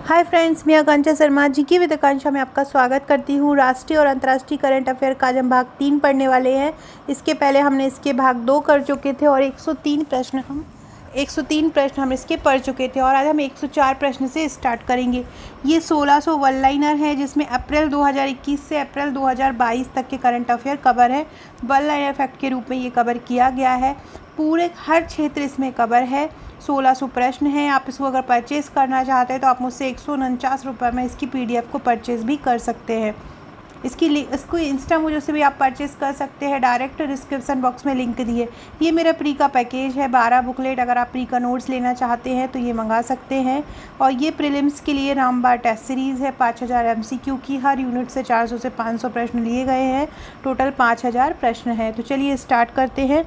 Hi friends, मैं आकांक्षा शर्मा जी की with आकांक्षा में आपका स्वागत करती हूँ। राष्ट्रीय और अंतर्राष्ट्रीय करंट अफेयर का आज हम भाग 3 पढ़ने वाले हैं। इसके पहले हमने इसके भाग 2 कर चुके थे और 103 प्रश्न हम इसके पढ़ चुके थे और आज हम 104 प्रश्न से स्टार्ट करेंगे। ये 1600 वन लाइनर है जिसमें अप्रैल 2021 से अप्रैल 2022 तक के करंट अफेयर कवर है। वन लाइनर फैक्ट के रूप में ये कवर किया गया है। पूरे हर क्षेत्र इसमें कवर है। 1600 प्रश्न हैं। आप इसको अगर परचेज़ करना चाहते हैं तो आप मुझसे 149 रुपये में इसकी PDF को परचेज़ भी कर सकते हैं। इसको इंस्टा मुझे से भी आप परचेज़ कर सकते हैं। डायरेक्ट डिस्क्रिप्शन बॉक्स में लिंक दिए। ये मेरा प्री का पैकेज है, 12 बुकलेट। अगर आप प्री का नोट्स लेना चाहते हैं तो ये मंगा सकते हैं। और ये प्रीलिम्स के लिए रामबाण टेस्ट सीरीज़ है। 5000 MCQ की, हर यूनिट से 400 से 500 प्रश्न लिए गए हैं। टोटल 5000 प्रश्न हैं। तो चलिए स्टार्ट करते हैं।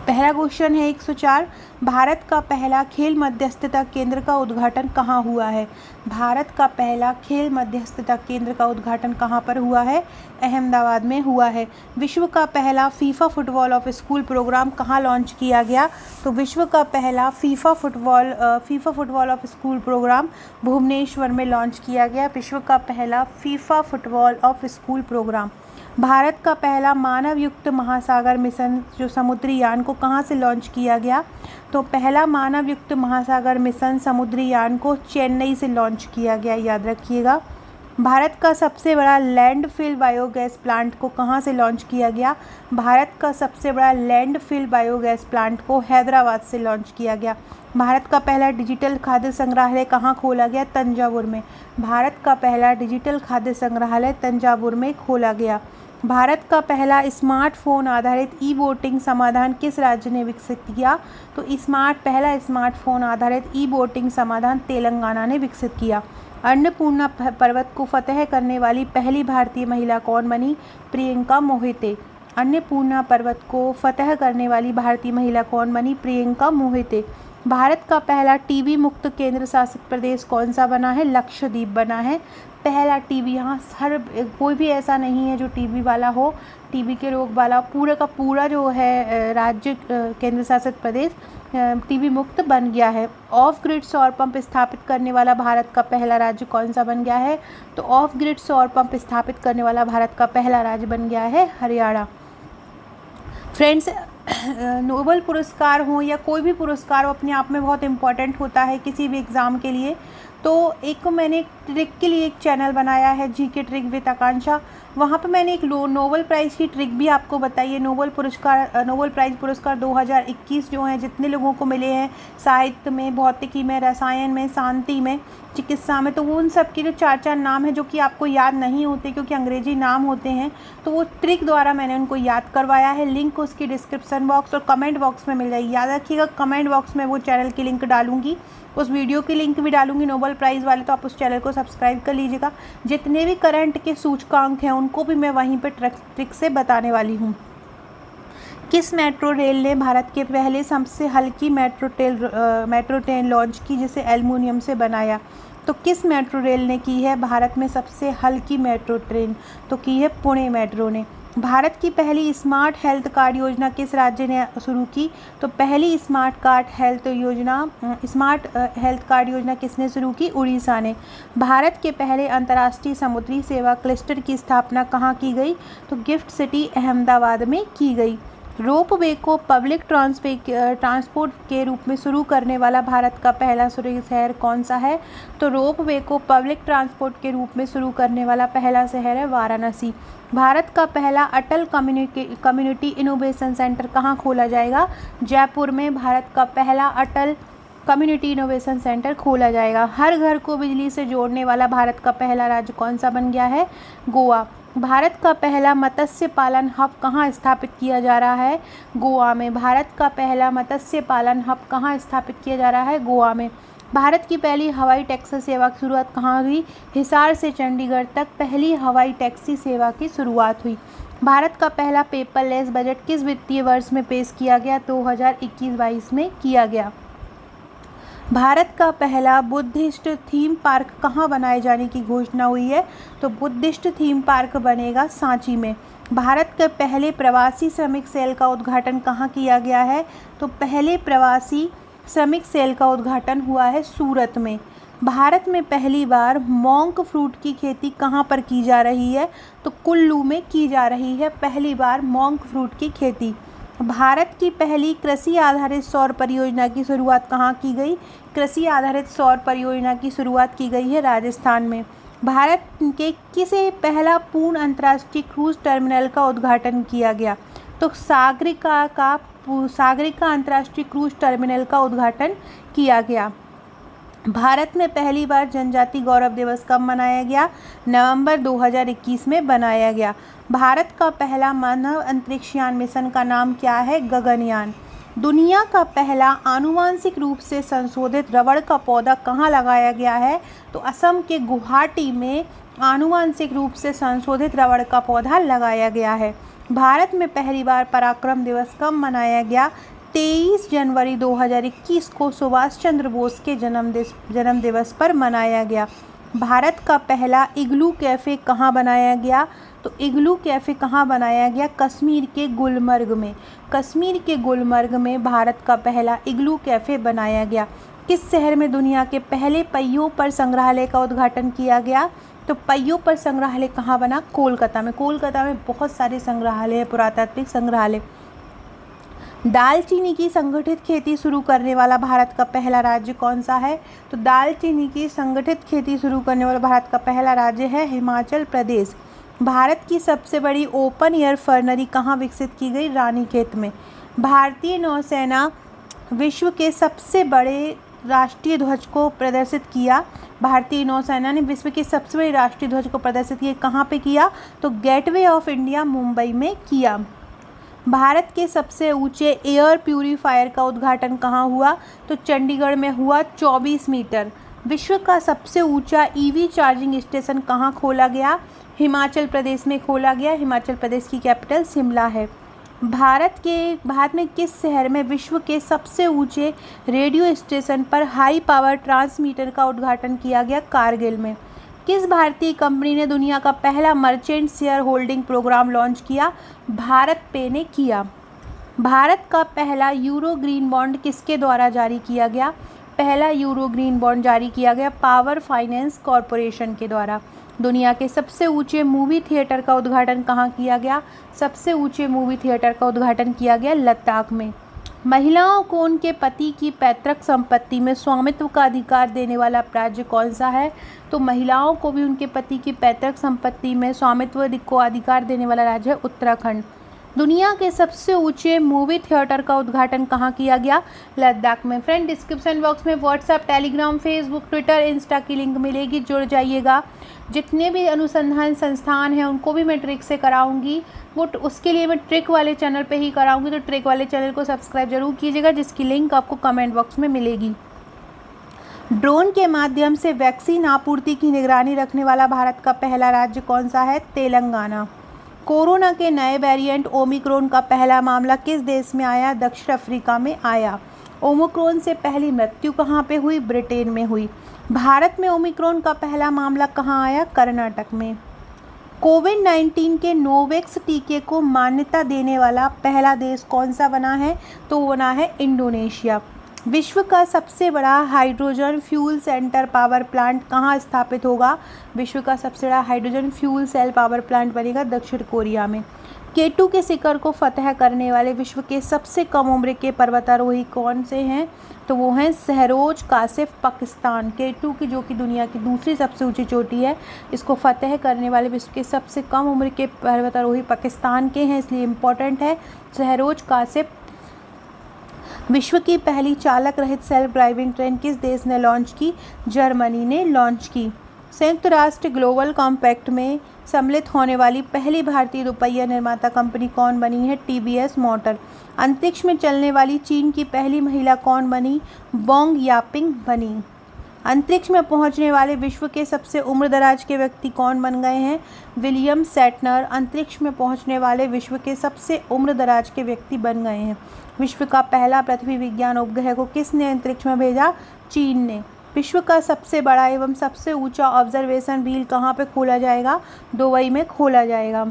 पहला क्वेश्चन है 104। भारत का पहला खेल मध्यस्थता केंद्र का उद्घाटन कहाँ हुआ है? भारत का पहला खेल मध्यस्थता केंद्र का उद्घाटन कहाँ पर हुआ है? अहमदाबाद में हुआ है। विश्व का पहला FIFA football of school program कहाँ लॉन्च किया गया? तो विश्व का पहला FIFA football of school program Bhubaneswar में लॉन्च किया गया। विश्व का पहला FIFA football of school program. Bharat का पहला मानव युक्त महासागर मिशन जो समुद्री यान को कहाँ से लॉन्च किया गया? तो पहला मानव युक्त महासागर मिशन समुद्री यान को चेन्नई से लॉन्च किया गया, याद रखिएगा। भारत का सबसे बड़ा लैंडफिल बायोगैस प्लांट को कहाँ से लॉन्च किया गया? भारत का सबसे बड़ा लैंडफिल बायोगैस प्लांट को हैदराबाद से लॉन्च किया गया। भारत का पहला डिजिटल खाद्य संग्रहालय कहाँ खोला गया? तंजावुर में। भारत का पहला डिजिटल खाद्य संग्रहालय तंजावुर में खोला गया। भारत का पहला स्मार्टफोन आधारित ई वोटिंग समाधान किस राज्य ने विकसित किया? तो पहला स्मार्टफोन आधारित ई वोटिंग समाधान तेलंगाना ने विकसित किया। अन्नपूर्णा पर्वत को फतह करने वाली पहली भारतीय महिला कौन बनी? प्रियंका मोहिते। अन्नपूर्णा पर्वत को फतह करने वाली भारतीय महिला कौन बनी? प्रियंका मोहिते। भारत का पहला टीबी मुक्त केंद्र शासित प्रदेश कौन सा बना है? लक्षद्वीप बना है। पहला टीबी, यहाँ कोई भी ऐसा नहीं है जो टीबी वाला हो, टीबी के रोग वाला। पूरा का पूरा जो है राज्य केंद्र शासित प्रदेश टीबी मुक्त बन गया है। ऑफ ग्रिड सौर पंप स्थापित करने वाला भारत का पहला राज्य कौन सा बन गया है? तो ऑफ ग्रिड सौर पंप स्थापित करने वाला भारत का पहला राज्य बन गया है हरियाणा। फ्रेंड्स, नोबेल पुरस्कार हो या कोई भी पुरस्कार हो अपने आप में बहुत इम्पॉर्टेंट होता है किसी भी एग्ज़ाम के लिए। तो एक मैंने ट्रिक के लिए एक चैनल बनाया है, जीके ट्रिक विद आकांक्षा। वहाँ पे मैंने एक नोबेल प्राइज़ की ट्रिक भी आपको बताई है। नोबेल प्राइज़ पुरस्कार 2021 जो हैं जितने लोगों को मिले हैं, साहित्य में, भौतिकी में, रसायन में, शांति में, चिकित्सा में, तो वो उन सब के जो 4 नाम हैं जो कि आपको याद नहीं होते क्योंकि अंग्रेजी नाम होते हैं, तो वो ट्रिक द्वारा मैंने उनको याद करवाया है। लिंक उसकी डिस्क्रिप्शन बॉक्स और कमेंट बॉक्स में मिल जाएगी। याद रखिएगा, कमेंट बॉक्स में वो चैनल की लिंक डालूंगी, उस वीडियो की लिंक भी डालूंगी नोबेल प्राइज़ वाले, तो आप उस चैनल को सब्सक्राइब कर लीजिएगा। जितने भी करंट के सूचकांक हैं उनको भी मैं वहीं पर ट्रिक से बताने वाली हूँ। किस मेट्रो रेल ने भारत के पहले सबसे हल्की मेट्रो ट्रेन लॉन्च की जिसे एल्युमिनियम से बनाया? तो किस मेट्रो रेल ने की है भारत में सबसे हल्की मेट्रो ट्रेन? तो की है पुणे मेट्रो ने। भारत की पहली स्मार्ट हेल्थ कार्ड योजना किस राज्य ने शुरू की? तो पहली स्मार्ट हेल्थ कार्ड योजना किसने शुरू की? उड़ीसा ने। भारत के पहले अंतर्राष्ट्रीय समुद्री सेवा क्लस्टर की स्थापना कहाँ की गई? तो गिफ्ट सिटी अहमदाबाद में की गई। रोपवे को पब्लिक ट्रांसपोर्ट के रूप में शुरू करने वाला भारत का पहला शहर कौन सा है? तो रोपवे को पब्लिक ट्रांसपोर्ट के रूप में शुरू करने वाला पहला शहर है वाराणसी। भारत का पहला अटल कम्युनिटी इनोवेशन सेंटर कहाँ खोला जाएगा? जयपुर में भारत का पहला अटल कम्युनिटी इनोवेशन सेंटर खोला जाएगा। हर घर को बिजली से जोड़ने वाला भारत का पहला राज्य कौन सा बन गया है? गोवा। भारत का पहला मत्स्य पालन हब कहाँ स्थापित किया जा रहा है? गोवा में। भारत का पहला मत्स्य पालन हब कहाँ स्थापित किया जा रहा है? गोवा में। भारत की पहली हवाई टैक्सी सेवा की शुरुआत कहाँ हुई? हिसार से चंडीगढ़ तक पहली हवाई टैक्सी सेवा की शुरुआत हुई। भारत का पहला पेपरलेस बजट किस वित्तीय वर्ष में पेश किया गया? 2021-22 में किया गया। भारत का पहला बुद्धिस्ट थीम पार्क कहाँ बनाए जाने की घोषणा हुई है? तो बुद्धिस्ट थीम पार्क बनेगा सांची में। भारत के पहले प्रवासी श्रमिक सेल का उद्घाटन कहाँ किया गया है? तो पहले प्रवासी श्रमिक सेल का उद्घाटन हुआ है सूरत में। भारत में पहली बार मोंक फ्रूट की खेती कहाँ पर की जा रही है? तो कुल्लू में की जा रही है पहली बार मोंक फ्रूट की खेती। भारत की पहली कृषि आधारित सौर परियोजना की शुरुआत कहाँ की गई? कृषि आधारित सौर परियोजना की शुरुआत की गई है राजस्थान में। भारत के किसे पहला पूर्ण अंतर्राष्ट्रीय क्रूज टर्मिनल का उद्घाटन किया गया? तो सागरिका अंतर्राष्ट्रीय क्रूज टर्मिनल का उद्घाटन किया गया। भारत में पहली बार जनजाति गौरव दिवस कब मनाया गया? नवंबर 2021 में बनाया गया। भारत का पहला मानव अंतरिक्ष यान मिशन का नाम क्या है? गगनयान। दुनिया का पहला आनुवांशिक रूप से संशोधित रबड़ का पौधा कहाँ लगाया गया है? तो असम के गुवाहाटी में आनुवांशिक रूप से संशोधित रबड़ का पौधा लगाया गया है। भारत में पहली बार पराक्रम दिवस कब मनाया गया? 23 जनवरी 2021 को सुभाष चंद्र बोस के जन्म दिवस पर मनाया गया। भारत का पहला इग्लू कैफ़े कहाँ बनाया गया? तो इग्लू कैफ़े कहाँ बनाया गया? कश्मीर के गुलमर्ग में। कश्मीर के गुलमर्ग में भारत का पहला इग्लू कैफ़े बनाया गया। किस शहर में दुनिया के पहले पहियों पर संग्रहालय का उद्घाटन किया गया? तो पहियों पर संग्रहालय कहाँ बना? कोलकाता में। कोलकाता में बहुत सारे संग्रहालय है, पुरातात्विक संग्रहालय। दालचीनी की संगठित खेती शुरू करने वाला भारत का पहला राज्य कौन सा है? तो दालचीनी की संगठित खेती शुरू करने वाला भारत का पहला राज्य है हिमाचल प्रदेश। भारत की सबसे बड़ी ओपन एयर फर्नरी कहाँ विकसित की गई? रानीखेत में। भारतीय नौसेना विश्व के सबसे बड़े राष्ट्रीय ध्वज को प्रदर्शित किया। भारतीय नौसेना ने विश्व के सबसे बड़े राष्ट्रीय ध्वज को प्रदर्शित किया। कहाँ पे किया? तो गेटवे ऑफ इंडिया मुंबई में किया। भारत के सबसे ऊंचे एयर प्यूरीफायर का उद्घाटन कहाँ हुआ? तो चंडीगढ़ में हुआ, 24 मीटर। विश्व का सबसे ऊंचा ईवी चार्जिंग स्टेशन कहाँ खोला गया? हिमाचल प्रदेश में खोला गया। हिमाचल प्रदेश की कैपिटल शिमला है। भारत में किस शहर में विश्व के सबसे ऊंचे रेडियो स्टेशन पर हाई पावर ट्रांसमीटर का उद्घाटन किया गया? कारगिल में। किस भारतीय कंपनी ने दुनिया का पहला merchant share holding program launch किया? भारत पे ने किया। भारत का पहला यूरो ग्रीन बॉन्ड किसके द्वारा जारी किया गया? पहला यूरो ग्रीन बॉन्ड जारी किया गया पावर फाइनेंस कॉरपोरेशन के द्वारा। दुनिया के सबसे ऊंचे मूवी थिएटर का उद्घाटन कहाँ किया गया? सबसे ऊंचे मूवी थिएटर का उद्घाटन किया गया लद्दाख में। महिलाओं को उनके पति की पैतृक संपत्ति में स्वामित्व का अधिकार देने वाला राज्य कौन सा है? तो महिलाओं को भी उनके पति की पैतृक संपत्ति में स्वामित्व को अधिकार देने वाला राज्य है उत्तराखंड। दुनिया के सबसे ऊंचे मूवी थिएटर का उद्घाटन कहाँ किया गया? लद्दाख में। फ्रेंड, डिस्क्रिप्शन बॉक्स में WhatsApp, Telegram, Facebook, Twitter, Insta की लिंक मिलेगी, जुड़ जाइएगा। जितने भी अनुसंधान संस्थान हैं उनको भी मैं ट्रिक से कराऊंगी, उसके लिए मैं ट्रिक वाले चैनल पे ही कराऊंगी, तो ट्रिक वाले चैनल को सब्सक्राइब जरूर कीजिएगा, जिसकी लिंक आपको कमेंट बॉक्स में मिलेगी। ड्रोन के माध्यम से वैक्सीन आपूर्ति की निगरानी रखने वाला भारत का पहला राज्य कौन सा है? तेलंगाना। कोरोना के नए वेरिएंट ओमिक्रॉन का पहला मामला किस देश में आया? दक्षिण अफ्रीका में आया। ओमिक्रॉन से पहली मृत्यु कहाँ पे हुई? ब्रिटेन में हुई। भारत में ओमिक्रॉन का पहला मामला कहाँ आया? कर्नाटक में। कोविड-19 के नोवेक्स टीके को मान्यता देने वाला पहला देश कौन सा बना है? तो वो बना है इंडोनेशिया। विश्व का सबसे बड़ा hydrogen fuel center power plant कहाँ स्थापित होगा? विश्व का सबसे बड़ा hydrogen fuel cell power plant बनेगा दक्षिण कोरिया में। केटू के शिखर को फतह करने वाले विश्व के सबसे कम उम्र के पर्वतारोही कौन से हैं? तो वो हैं सहरोज कासिफ, पाकिस्तान। केटू की, जो कि दुनिया की दूसरी सबसे ऊंची चोटी है, इसको फतह करने वाले विश्व के सबसे कम उम्र के पर्वतारोही पाकिस्तान के हैं, इसलिए इम्पोर्टेंट है सहरोज कासिफ। विश्व की पहली चालक रहित सेल्फ ड्राइविंग ट्रेन किस देश ने लॉन्च की? जर्मनी ने लॉन्च की। संयुक्त राष्ट्र ग्लोबल कॉम्पैक्ट में सम्मिलित होने वाली पहली भारतीय दोपहिया निर्माता कंपनी कौन बनी है? TVS motor. अंतरिक्ष में चलने वाली चीन की पहली महिला कौन बनी? वोंग यापिंग बनी। अंतरिक्ष में पहुंचने वाले विश्व के सबसे उम्रदराज के व्यक्ति कौन बन गए हैं? विलियम शैटनर अंतरिक्ष में पहुंचने वाले विश्व के सबसे उम्रदराज के व्यक्ति बन गए हैं। विश्व का पहला पृथ्वी विज्ञान उपग्रह को किसने अंतरिक्ष में भेजा? चीन ने। विश्व का सबसे बड़ा एवं सबसे ऊंचा ऑब्जर्वेशन व्हील कहाँ पे खोला जाएगा? दुबई में खोला जाएगा।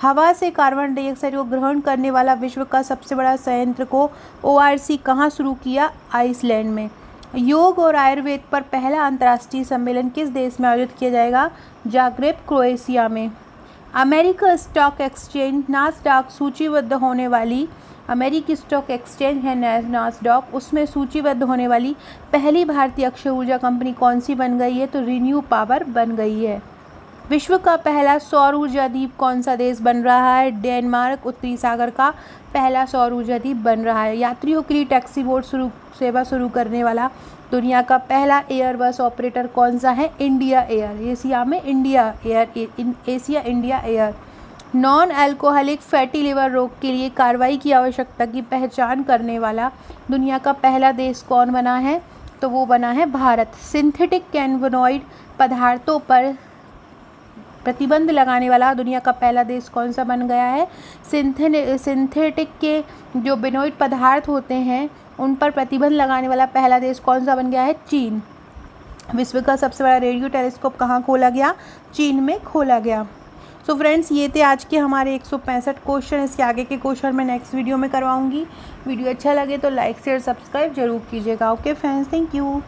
हवा से कार्बन डाइऑक्साइड को ग्रहण करने वाला विश्व का सबसे बड़ा संयंत्र को ORC कहाँ शुरू किया? आइसलैंड में। योग और आयुर्वेद पर पहला अंतर्राष्ट्रीय सम्मेलन किस देश में आयोजित किया जाएगा? जाग्रेब, क्रोएशिया में। अमेरिका स्टॉक एक्सचेंज नास्डॉक सूचीबद्ध होने वाली, अमेरिकी स्टॉक एक्सचेंज है नास्डॉक, उसमें सूचीबद्ध होने वाली पहली भारतीय अक्षय ऊर्जा कंपनी कौन सी बन गई है? तो रिन्यू पावर बन गई है। विश्व का पहला सौर ऊर्जा द्वीप कौन सा देश बन रहा है? डेनमार्क उत्तरी सागर का पहला सौर ऊर्जा द्वीप बन रहा है। यात्रियों के लिए टैक्सी बोट सेवा शुरू करने वाला दुनिया का पहला एयर बस ऑपरेटर कौन सा है? India air. एशिया में India air, Asia India air. Non alcoholic fatty liver रोग के लिए कार्रवाई की आवश्यकता की पहचान करने वाला दुनिया का पहला देश कौन बना है? तो वो बना है भारत। सिंथेटिक कैनबोनॉइड पदार्थों पर प्रतिबंध लगाने वाला दुनिया का पहला देश कौन सा बन गया है? सिंथेटिक के जो बेनोइड पदार्थ होते हैं उन पर प्रतिबंध लगाने वाला पहला देश कौन सा बन गया है? चीन। विश्व का सबसे बड़ा रेडियो टेलीस्कोप कहाँ खोला गया? चीन में खोला गया। सो फ्रेंड्स, ये थे आज के हमारे 165 क्वेश्चन। इसके आगे के क्वेश्चन मैं नेक्स्ट वीडियो में करवाऊँगी। वीडियो अच्छा लगे तो लाइक शेयर सब्सक्राइब जरूर कीजिएगा। Okay friends, thank you.